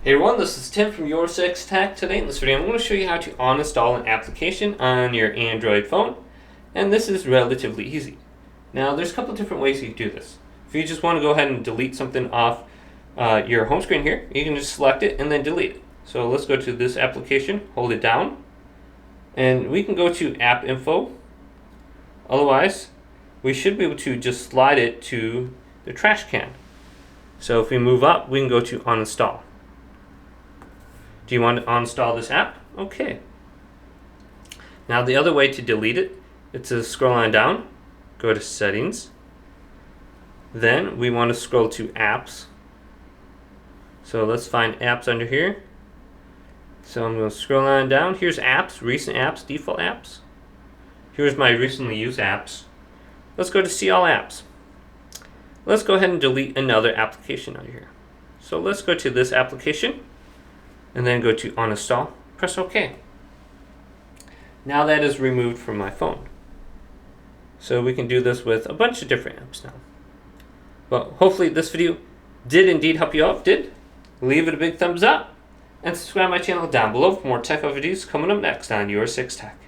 Hey everyone, this is Tim from Your 6 Tech. Today in this video I'm going to show you how to uninstall an application on your Android phone, and this is relatively easy. Now there's a couple of different ways you can do this. If you just want to go ahead and delete something off your home screen here, you can just select it and then delete it. So let's go to this application, hold it down, and we can go to app info. Otherwise, we should be able to just slide it to the trash can. So if we move up, we can go to uninstall. Do you want to uninstall this app? Okay. Now the other way to delete it, it's to scroll on down, go to settings. Then we want to scroll to apps. So let's find apps under here. So I'm going to scroll on down. Here's apps, recent apps, default apps. Here's my recently used apps. Let's go to see all apps. Let's go ahead and delete another application under here. So let's go to this application and then go to uninstall. Press OK. Now that is removed from my phone. So we can do this with a bunch of different apps now. But hopefully this video did indeed help you out. If it did, leave it a big thumbs up and subscribe to my channel down below for more tech videos coming up next on Your 6 Tech.